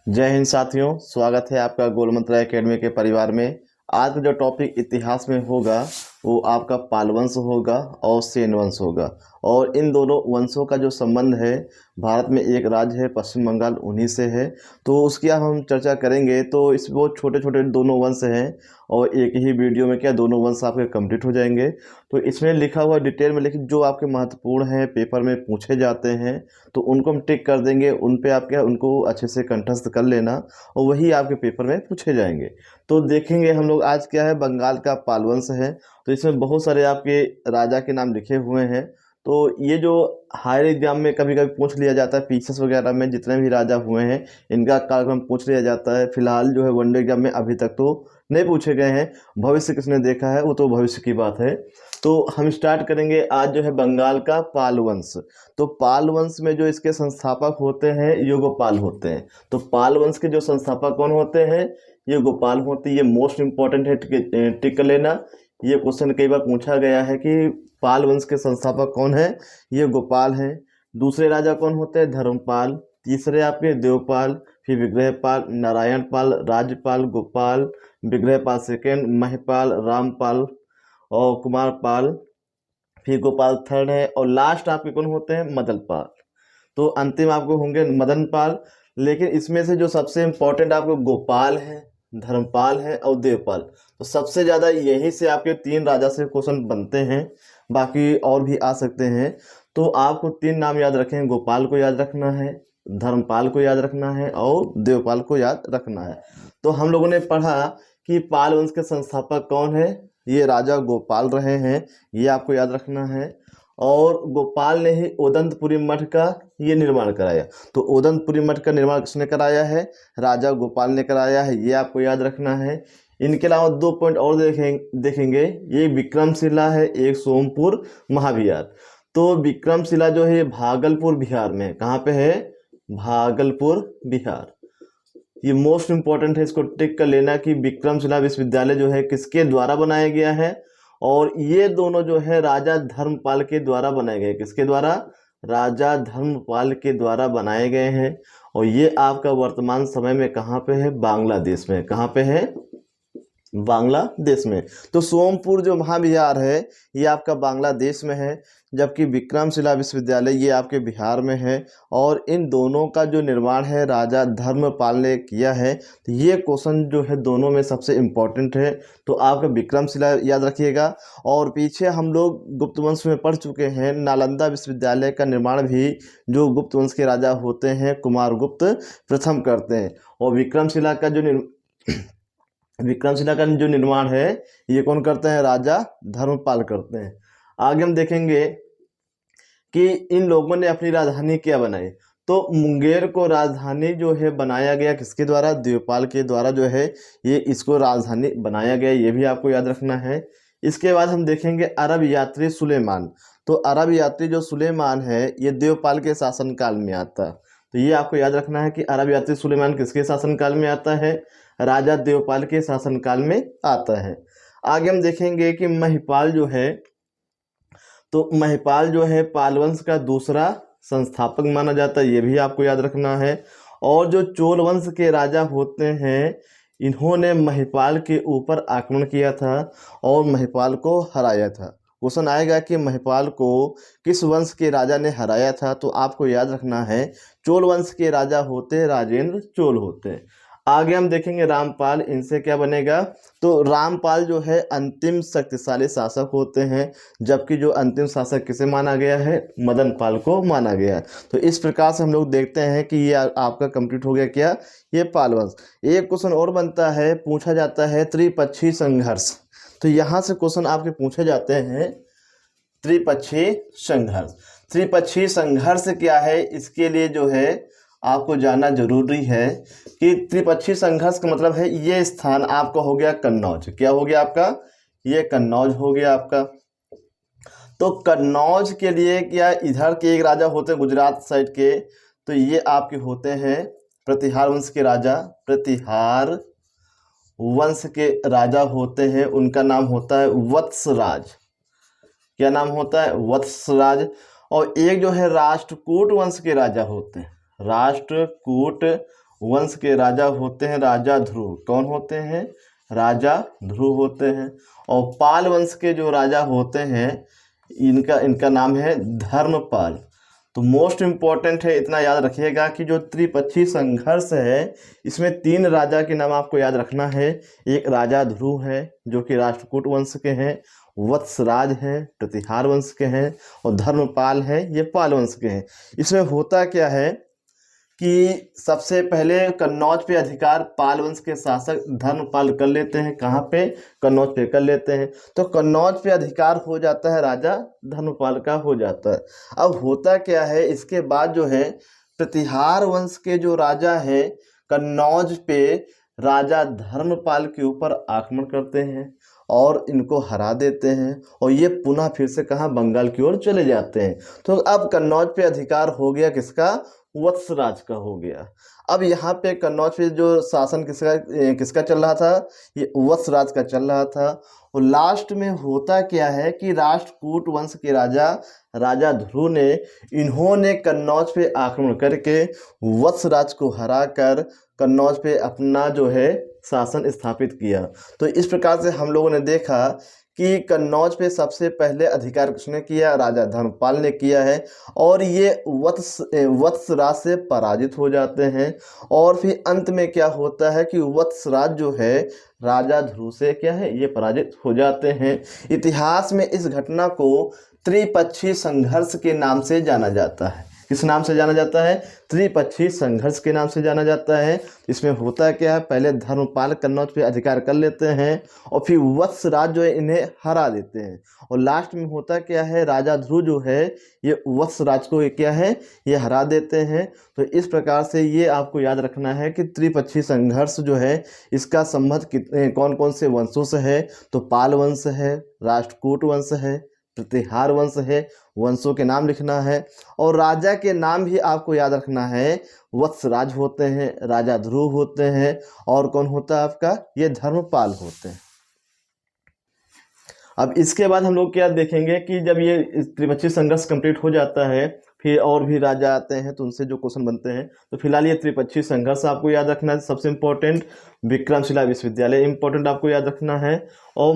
जय हिंद साथियों, स्वागत है आपका गोल मंत्रा एकेडमी के परिवार में। आज का जो टॉपिक इतिहास में होगा वो आपका पाल वंश होगा और सेन वंश होगा। और इन दोनों वंशों का जो संबंध है, भारत में एक राज्य है पश्चिम बंगाल, उन्हीं से है। तो उसकी अब हम चर्चा करेंगे। तो इस बहुत छोटे छोटे दोनों वंश हैं और एक ही वीडियो में क्या दोनों वंश आपके कंप्लीट हो जाएंगे। तो इसमें लिखा हुआ डिटेल में, लेकिन जो आपके महत्वपूर्ण हैं, पेपर में पूछे जाते हैं, तो उनको हम टिक कर देंगे। उन पे आप क्या उनको अच्छे से कंठस्थ कर लेना और वही आपके पेपर में पूछे जाएंगे। तो देखेंगे हम लोग आज क्या है, बंगाल का पाल वंश है। तो इसमें बहुत सारे आपके राजा के नाम लिखे हुए हैं। तो ये जो हायर एग्जाम में कभी कभी पूछ लिया जाता है, पीसीएस वगैरह में जितने भी राजा हुए हैं इनका कार्यक्रम पूछ लिया जाता है। फिलहाल जो है वनडे एग्जाम में अभी तक तो नहीं पूछे गए हैं। भविष्य किसने देखा है, वो तो भविष्य की बात है। तो हम स्टार्ट करेंगे आज जो है बंगाल का पाल वंश। तो पाल वंश में जो इसके संस्थापक होते हैं ये गोपाल होते हैं। तो पाल वंश के जो संस्थापक कौन होते हैं, ये गोपाल होते हैं। ये मोस्ट इंपॉर्टेंट है, टिक कर लेना। ये क्वेश्चन कई बार पूछा गया है कि पाल वंश के संस्थापक कौन है, ये गोपाल हैं। दूसरे राजा कौन होते हैं, धर्मपाल। तीसरे आपके देवपाल, फिर विग्रहपाल, नारायण पाल, राज्यपाल, गोपाल, विग्रहपाल सेकेंड, महिपाल, रामपाल और कुमारपाल, फिर गोपाल थर्ड है। और लास्ट आपके कौन होते हैं, मदनपाल। तो अंतिम आपको होंगे मदनपाल। लेकिन इसमें से जो सबसे इम्पोर्टेंट आपको गोपाल है, धर्मपाल है और देवपाल, तो सबसे ज़्यादा यहीं से आपके तीन राजा से क्वेश्चन बनते हैं। बाकी और भी आ सकते हैं। तो आपको तीन नाम याद रखें, गोपाल को याद रखना है, धर्मपाल को याद रखना है और देवपाल को याद रखना है। तो हम लोगों ने पढ़ा कि पाल वंश के संस्थापक कौन है, ये राजा गोपाल रहे हैं, ये आपको याद रखना है। और गोपाल ने ही ओदंतपुरी मठ का ये निर्माण कराया। तो ओदंतपुरी मठ का निर्माण किसने कराया है, राजा गोपाल ने कराया है, ये आपको याद रखना है। इनके अलावा दो पॉइंट और देखेंगे। ये विक्रमशिला है, एक सोमपुर महाविहार। तो विक्रमशिला जो है भागलपुर बिहार में, कहाँ पे है, भागलपुर बिहार। ये मोस्ट इंपॉर्टेंट है, इसको टिक कर लेना कि विक्रमशिला विश्वविद्यालय जो है किसके द्वारा बनाया गया है। और ये दोनों जो है राजा धर्मपाल के द्वारा बनाए गए। किसके द्वारा, राजा धर्मपाल के द्वारा बनाए गए हैं। और ये आपका वर्तमान समय में कहाँ पे है, बांग्लादेश में। कहाँ पे है, बांग्लादेश में। तो सोमपुर जो महाविहार है ये आपका बांग्लादेश में है, जबकि विक्रमशिला विश्वविद्यालय ये आपके बिहार में है। और इन दोनों का जो निर्माण है राजा धर्मपाल ने किया है। तो ये क्वेश्चन जो है दोनों में सबसे इम्पोर्टेंट है। तो आपका विक्रमशिला याद रखिएगा। और पीछे हम लोग गुप्त वंश में पढ़ चुके हैं, नालंदा विश्वविद्यालय का निर्माण भी जो गुप्त वंश के राजा होते हैं कुमारगुप्त प्रथम करते हैं। और विक्रमशिला का जो निर्माण है ये कौन करते हैं, राजा धर्मपाल करते हैं। आगे हम देखेंगे कि इन लोगों ने अपनी राजधानी क्या बनाई। तो मुंगेर को राजधानी जो है बनाया गया किसके द्वारा, देवपाल के द्वारा जो है ये इसको राजधानी बनाया गया, ये भी आपको याद रखना है। इसके बाद हम देखेंगे अरब यात्री सुलेमान। तो अरब यात्री जो सुलेमान है ये देवपाल के शासनकाल में आता है। तो ये आपको याद रखना है कि अरब यात्री सुलेमान किसके शासनकाल में आता है, राजा देवपाल के शासनकाल में आता है। आगे हम देखेंगे कि महिपाल जो है, तो महिपाल जो है पाल वंश का दूसरा संस्थापक माना जाता है, ये भी आपको याद रखना है। और जो चोल वंश के राजा होते हैं इन्होंने महिपाल के ऊपर आक्रमण किया था और महिपाल को हराया था। क्वेश्चन आएगा कि महिपाल को किस वंश के राजा ने हराया था, तो आपको याद रखना है चोल वंश के राजा होते हैं राजेंद्र चोल होते हैं। आगे हम देखेंगे रामपाल, इनसे क्या बनेगा। तो रामपाल जो है अंतिम शक्तिशाली शासक होते हैं, जबकि जो अंतिम शासक किसे माना गया है, मदनपाल को माना गया है। तो इस प्रकार से हम लोग देखते हैं कि ये आपका कंप्लीट हो गया क्या, ये पाल वंश। एक क्वेश्चन और बनता है, पूछा जाता है त्रिपक्षी संघर्ष। तो यहाँ से क्वेश्चन आपके पूछे जाते हैं त्रिपक्षी संघर्ष। त्रिपक्षी संघर्ष क्या है, इसके लिए जो है आपको जानना जरूरी है कि त्रिपक्षी संघर्ष का मतलब है ये स्थान आपका हो गया कन्नौज। क्या हो गया आपका, ये कन्नौज हो गया आपका। तो कन्नौज के लिए क्या, इधर के एक राजा होते हैं गुजरात साइड के, तो ये आपके होते हैं प्रतिहार वंश के राजा। प्रतिहार वंश के राजा होते हैं, उनका नाम होता है वत्सराज। क्या नाम होता है, वत्सराज। और एक जो है राष्ट्रकूट वंश के राजा होते हैं, राष्ट्रकूट वंश के राजा होते हैं राजा ध्रुव। कौन होते हैं? राजा ध्रुव होते हैं। और पाल वंश के जो राजा होते हैं इनका इनका नाम है धर्मपाल। तो मोस्ट इम्पॉर्टेंट है, इतना याद रखिएगा कि जो त्रिपक्षी संघर्ष है इसमें 3 राजा के नाम आपको याद रखना है। एक राजा ध्रुव है जो कि राष्ट्रकूट वंश के हैं, वत्सराज हैं प्रतिहार वंश के हैं, और धर्मपाल है ये पाल वंश के हैं। इसमें होता क्या है कि सबसे पहले कन्नौज पे अधिकार पाल वंश के शासक धर्मपाल कर लेते हैं। कहाँ पे? कन्नौज पे कर लेते हैं। तो कन्नौज पे अधिकार हो जाता है राजा धर्मपाल का हो जाता है। अब होता क्या है, इसके बाद जो है प्रतिहार वंश के जो राजा हैं कन्नौज पे राजा धर्मपाल के ऊपर आक्रमण करते हैं और इनको हरा देते हैं, और ये पुनः फिर से कहाँ? बंगाल की ओर चले जाते हैं। तो अब कन्नौज पे अधिकार हो गया किसका? वत्सराज का हो गया। अब यहाँ पे कन्नौज पे जो शासन किसका चल रहा था? ये वत्सराज का चल रहा था। और लास्ट में होता क्या है कि राष्ट्रकूट वंश के राजा ध्रुव ने इन्होंने कन्नौज पे आक्रमण करके वत्सराज को हराकर कन्नौज पे अपना जो है शासन स्थापित किया। तो इस प्रकार से हम लोगों ने देखा कि कन्नौज पे सबसे पहले अधिकार किसने किया? राजा धर्मपाल ने किया है, और ये वत्सराज से पराजित हो जाते हैं। और फिर अंत में क्या होता है कि वत्सराज जो है राजा ध्रुव से क्या है? ये पराजित हो जाते हैं। इतिहास में इस घटना को त्रिपक्षी संघर्ष के नाम से जाना जाता है। किस नाम से जाना जाता है? त्रिपक्षी संघर्ष के नाम से जाना जाता है। इसमें होता क्या है, पहले धर्मपाल कन्नौज पे अधिकार कर लेते हैं और फिर वत्सराज जो है इन्हें हरा देते हैं, और लास्ट में होता क्या है, राजा ध्रुव जो है ये वत्सराज को क्या है, ये हरा देते हैं। तो इस प्रकार से ये आपको याद रखना है कि त्रिपक्षी संघर्ष जो है इसका संबंध कौन कौन से वंशों से है? तो पाल वंश है, राष्ट्रकूट वंश है, प्रतिहार वंश है, वंशों के नाम लिखना है। और राजा के नाम भी आपको याद रखना है, वत्सराज होते हैं, राजा ध्रुव होते हैं, और कौन होता है आपका? ये धर्मपाल होते हैं। अब इसके बाद हम लोग क्या देखेंगे कि जब ये त्रिपक्षी संघर्ष कंप्लीट हो जाता है फिर और भी राजा आते हैं तो उनसे जो क्वेश्चन बनते हैं। तो फिलहाल ये त्रिपक्षी संघर्ष आपको याद रखना है। सबसे इम्पोर्टेंट विक्रमशिला विश्वविद्यालय इम्पोर्टेंट आपको याद रखना है, और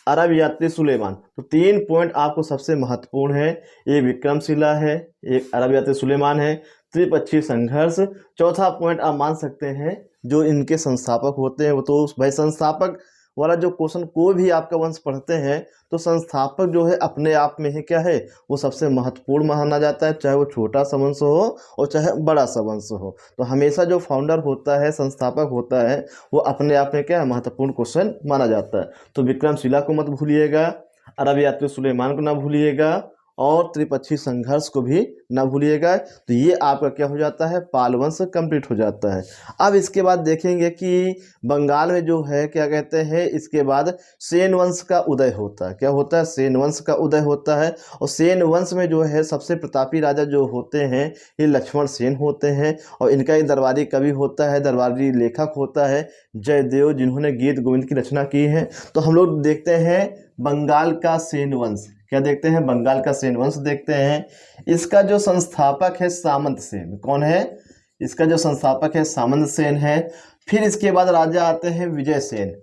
अरब यात्री सुलेमान। तो 3 पॉइंट आपको सबसे महत्वपूर्ण है, एक विक्रमशिला है, एक अरब यात्री सुलेमान है, त्रिपक्षी संघर्ष। चौथा पॉइंट आप मान सकते हैं जो इनके संस्थापक होते हैं वो तो भाई संस्थापक वाला जो क्वेश्चन कोई भी आपका वंश पढ़ते हैं तो संस्थापक जो है अपने आप में ही क्या है, वो सबसे महत्वपूर्ण माना जाता है, चाहे वो छोटा सा वंश हो और चाहे बड़ा सा वंश हो। तो हमेशा जो फाउंडर होता है, संस्थापक होता है, वो अपने आप में क्या है, महत्वपूर्ण क्वेश्चन माना जाता है। तो विक्रमशिला को मत भूलिएगा, अरब यात्री सुलेमान को ना भूलिएगा, और त्रिपक्षी संघर्ष को भी ना भूलिएगा। तो ये आपका क्या हो जाता है, पाल वंश कंप्लीट हो जाता है। अब इसके बाद देखेंगे कि बंगाल में जो है क्या कहते हैं, इसके बाद सेन वंश का उदय होता है। क्या होता है? सेन वंश का उदय होता है। और सेन वंश में जो है सबसे प्रतापी राजा जो होते हैं ये लक्ष्मण सेन होते हैं, और इनका एक दरबारी कवि होता है, दरबारी लेखक होता है जयदेव, जिन्होंने गीत गोविंद की रचना की है। तो हम लोग देखते हैं बंगाल का सेन वंश। क्या देखते हैं? बंगाल का सेन वंश देखते हैं। इसका जो संस्थापक है सामंत सेन। कौन है? इसका जो संस्थापक है सामंत सेन है। फिर इसके बाद राजा आते हैं विजय सेन,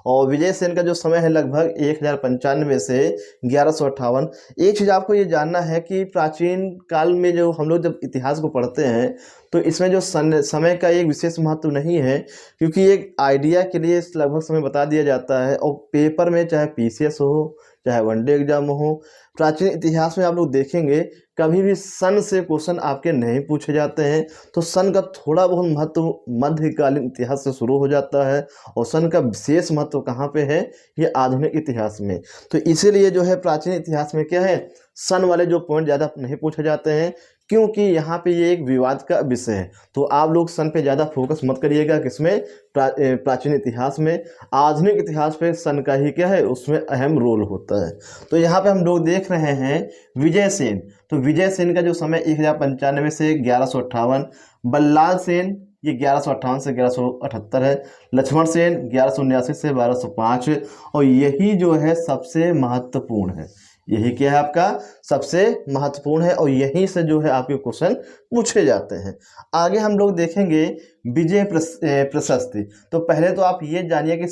और विजय सेन का जो समय है लगभग 1095 से 1158। एक चीज़ आपको ये जानना है कि प्राचीन काल में जो हम लोग जब इतिहास को पढ़ते हैं तो इसमें जो समय का एक विशेष महत्व नहीं है, क्योंकि एक आइडिया के लिए लगभग समय बता दिया जाता है। और पेपर में चाहे पीसीएस हो चाहे वनडे एग्जाम हो, प्राचीन इतिहास में आप लोग देखेंगे कभी भी सन से क्वेश्चन आपके नहीं पूछे जाते हैं। तो सन का थोड़ा बहुत महत्व मध्यकालीन इतिहास से शुरू हो जाता है, और सन का विशेष महत्व कहाँ पे है, ये आधुनिक इतिहास में। तो इसीलिए जो है प्राचीन इतिहास में क्या है, सन वाले जो पॉइंट ज़्यादा नहीं पूछे जाते हैं, क्योंकि यहाँ पे ये एक विवाद का विषय है। तो आप लोग सन पे ज़्यादा फोकस मत करिएगा, किसमें, प्राचीन इतिहास में। आधुनिक इतिहास पे सन का ही क्या है, उसमें अहम रोल होता है। तो यहाँ पे हम लोग देख रहे हैं विजय सेन। तो विजय सेन का जो समय 1095 से 1158, बल्लाल सेन ये 1158 से 1178 है, लक्ष्मण सेन 1179 से 1205, और यही जो है सबसे महत्वपूर्ण है। यही क्या है आपका सबसे महत्वपूर्ण है और यहीं से जो है आपके क्वेश्चन पूछे जाते हैं। आगे हम लोग देखेंगे विजय प्रशस्ति। तो पहले तो आप ये जानिए कि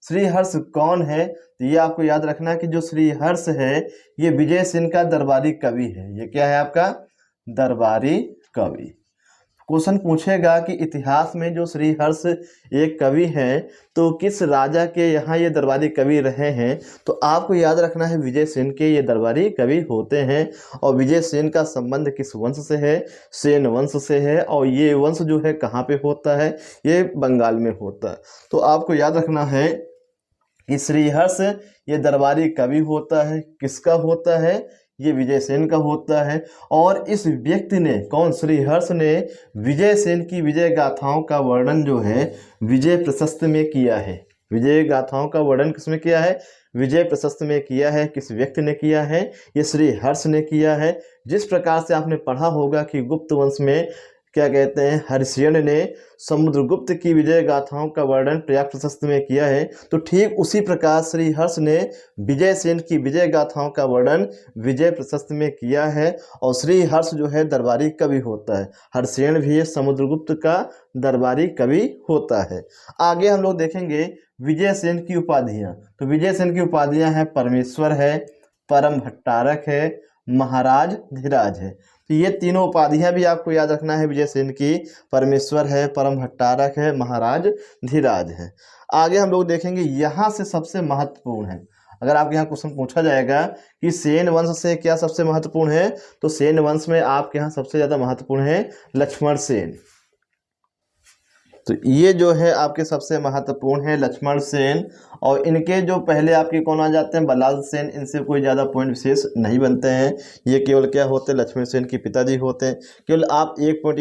श्रीहर्ष कौन है। तो ये आपको याद रखना है कि जो श्रीहर्ष है ये विजय सेन का दरबारी कवि है। ये क्या है आपका दरबारी कवि। क्वेश्चन पूछेगा कि इतिहास में जो श्रीहर्ष एक कवि हैं तो किस राजा के यहाँ ये दरबारी कवि रहे हैं। तो आपको याद रखना है विजय सेन के ये दरबारी कवि होते हैं। और विजय सेन का संबंध किस वंश से है, सेन वंश से है। और ये वंश जो है कहाँ पे होता है, ये बंगाल में होता है। तो आपको याद रखना है कि श्रीहर्ष ये दरबारी कवि होता है। किसका होता है, ये विजय सेन का होता है। और इस व्यक्ति ने कौन, श्रीहर्ष ने विजय सेन की विजय गाथाओं का वर्णन जो है विजय प्रशस्ति में किया है। विजय गाथाओं का वर्णन किसमें किया है, विजय प्रशस्ति में किया है। किस व्यक्ति ने किया है, ये श्रीहर्ष ने किया है। जिस प्रकार से आपने पढ़ा होगा कि गुप्त वंश में क्या कहते हैं, हर्षियन ने समुद्रगुप्त की विजय गाथाओं का वर्णन प्रयाग प्रशस्ति में किया है। तो ठीक उसी प्रकार श्रीहर्ष ने विजय सेन की विजय गाथाओं का वर्णन विजय प्रशस्ति में किया है। और श्रीहर्ष जो है दरबारी कवि होता है। हर्षियन भी समुद्रगुप्त का दरबारी कवि होता है। आगे हम लोग देखेंगे विजय सेन की उपाधियाँ। तो विजय सेन की उपाधियाँ हैं परमेश्वर है, परम भट्टारक है, महाराज धीराज है। तो ये तीनों उपाधियां भी आपको याद रखना है विजय सेन की, परमेश्वर है, परम भट्टारक है, महाराज धीराज है। आगे हम लोग देखेंगे यहाँ से सबसे महत्वपूर्ण है। अगर आपके यहाँ क्वेश्चन पूछा जाएगा कि सेन वंश से क्या सबसे महत्वपूर्ण है, तो सेन वंश में आपके यहाँ सबसे ज़्यादा महत्वपूर्ण है लक्ष्मण सेन। तो ये जो है आपके सबसे महत्वपूर्ण है लक्ष्मण सेन। और इनके जो पहले आपके कौन आ जाते हैं, बल्लाल सेन। इनसे कोई ज़्यादा पॉइंट विशेष नहीं बनते हैं। ये केवल क्या होते हैं, लक्ष्मण सेन के पिताजी होते हैं। केवल आप एक पॉइंट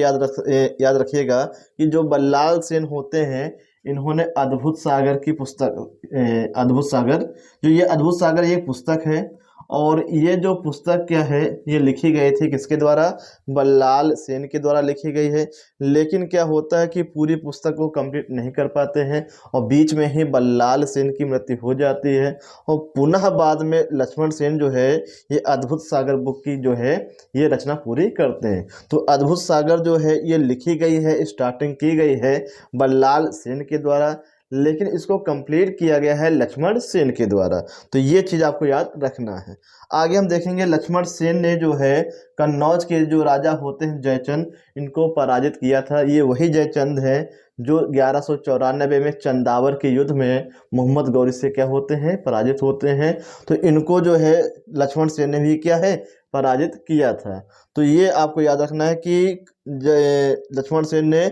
याद रखिएगा कि जो बल्लाल सेन होते हैं इन्होंने अद्भुत सागर की पुस्तक, अद्भुत सागर, जो ये अद्भुत सागर ये पुस्तक है। और ये जो पुस्तक क्या है, ये लिखी गई थी किसके द्वारा, बल्लाल सेन के द्वारा लिखी गई है। लेकिन क्या होता है कि पूरी पुस्तक को कंप्लीट नहीं कर पाते हैं और बीच में ही बल्लाल सेन की मृत्यु हो जाती है। और पुनः बाद में लक्ष्मण सेन जो है ये अद्भुत सागर बुक की जो है ये रचना पूरी करते हैं। तो अद्भुत सागर जो है ये लिखी गई है, स्टार्टिंग की गई है बल्लाल सेन के द्वारा, लेकिन इसको कंप्लीट किया गया है लक्ष्मण सेन के द्वारा। तो ये चीज़ आपको याद रखना है। आगे हम देखेंगे लक्ष्मण सेन ने जो है कन्नौज के जो राजा होते हैं जयचंद, इनको पराजित किया था। ये वही जयचंद है जो 1194 में चंदावर के युद्ध में मोहम्मद गौरी से क्या होते हैं, पराजित होते हैं। तो इनको जो है लक्ष्मण सेन ने भी क्या है, पराजित किया था। तो ये आपको याद रखना है कि लक्ष्मण सेन ने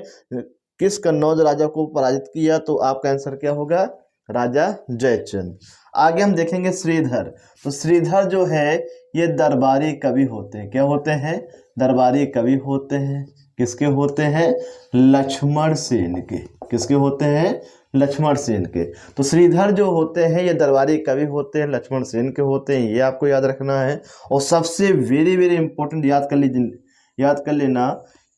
किस कन्नौज राजा को पराजित किया। तो आपका आंसर क्या होगा, राजा जयचंद। आगे हम देखेंगे श्रीधर। तो श्रीधर जो है ये दरबारी कवि होते हैं। क्या होते हैं, दरबारी कवि होते हैं। किसके होते हैं, लक्ष्मण सेन के। किसके होते हैं, लक्ष्मण सेन के। तो श्रीधर जो होते हैं ये दरबारी कवि होते हैं, लक्ष्मण सेन के होते हैं। ये आपको याद रखना है। और सबसे वेरी वेरी इंपॉर्टेंट याद कर लेना,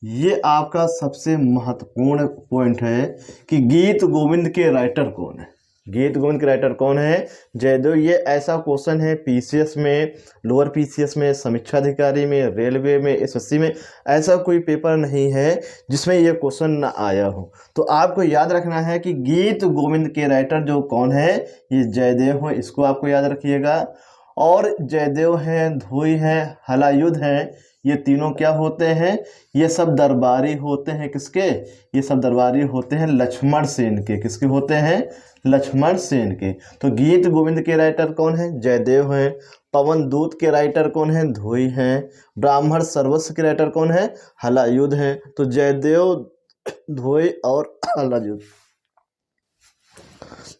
ये आपका सबसे महत्वपूर्ण पॉइंट है कि गीत गोविंद के राइटर कौन है। गीत गोविंद के राइटर कौन है, जयदेव। ये ऐसा क्वेश्चन है पीसीएस में, लोअर पीसीएस में, समीक्षा अधिकारी में, रेलवे में, एसएससी में, ऐसा कोई पेपर नहीं है जिसमें ये क्वेश्चन ना आया हो। तो आपको याद रखना है कि गीत गोविंद के राइटर जो कौन है, ये जयदेव है। इसको आपको याद रखिएगा। और जयदेव हैं, धोई हैं, हलायुध हैं, ये तीनों क्या होते हैं, ये सब दरबारी होते हैं। किसके, ये सब दरबारी होते हैं लक्ष्मण सेन के। किसके होते हैं, लक्ष्मण सेन के। तो गीत गोविंद के राइटर कौन है, जयदेव हैं। पवन दूत के राइटर कौन है, धोई हैं। ब्राह्मण सर्वस्व के राइटर कौन है, हलायुध हैं। तो जयदेव, धोई और हलायुध।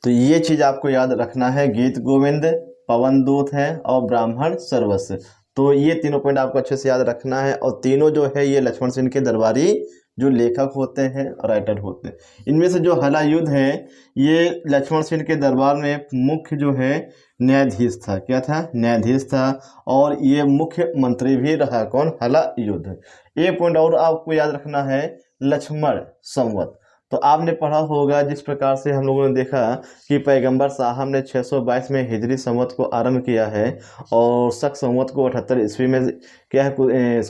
तो ये चीज़ आपको याद रखना है, गीत गोविंद, पवन दूत है और ब्राह्मण सर्वस्व। तो ये तीनों पॉइंट आपको अच्छे से याद रखना है। और तीनों जो है ये लक्ष्मण सेन के दरबारी जो लेखक होते हैं और राइटर होते हैं। इनमें से जो हलायुध है ये लक्ष्मण सेन के दरबार में मुख्य जो है न्यायाधीश था। क्या था, न्यायाधीश था। और ये मुख्य मंत्री भी रहा। कौन, हलायुध। एक पॉइंट और आपको याद रखना है, लक्ष्मण संवत। तो आपने पढ़ा होगा जिस प्रकार से हम लोगों ने देखा कि पैगंबर साहब ने 622 में हिजरी संवत को आरंभ किया है और शक संवत को 78 ईस्वी में क्या है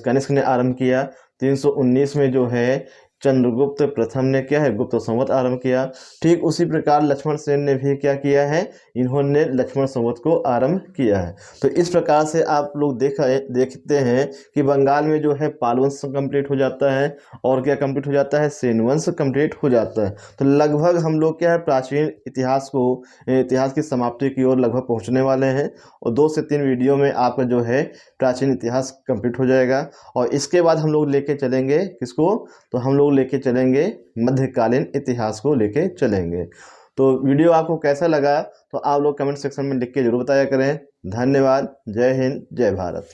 कनिष्क ने आरंभ किया। 319 में जो है चंद्रगुप्त प्रथम ने क्या है गुप्त संवत आरंभ किया। ठीक उसी प्रकार लक्ष्मण सेन ने भी क्या किया है, इन्होंने लक्ष्मण संवत को आरंभ किया है। तो इस प्रकार से आप लोग देखते हैं कि बंगाल में जो है पाल वंश कंप्लीट हो जाता है और क्या कंप्लीट हो जाता है, सेन वंश कंप्लीट हो जाता है। तो लगभग हम लोग क्या है प्राचीन इतिहास की समाप्ति की ओर लगभग पहुंचने वाले हैं और 2 से 3 वीडियो में आपका जो है प्राचीन इतिहास कंप्लीट हो जाएगा। और इसके बाद हम लोग लेके चलेंगे किसको, तो हम लोग लेके चलेंगे मध्यकालीन इतिहास को लेके चलेंगे। तो वीडियो आपको कैसा लगा तो आप लोग कमेंट सेक्शन में लिख के जरूर बताया करें। धन्यवाद। जय हिंद, जय भारत।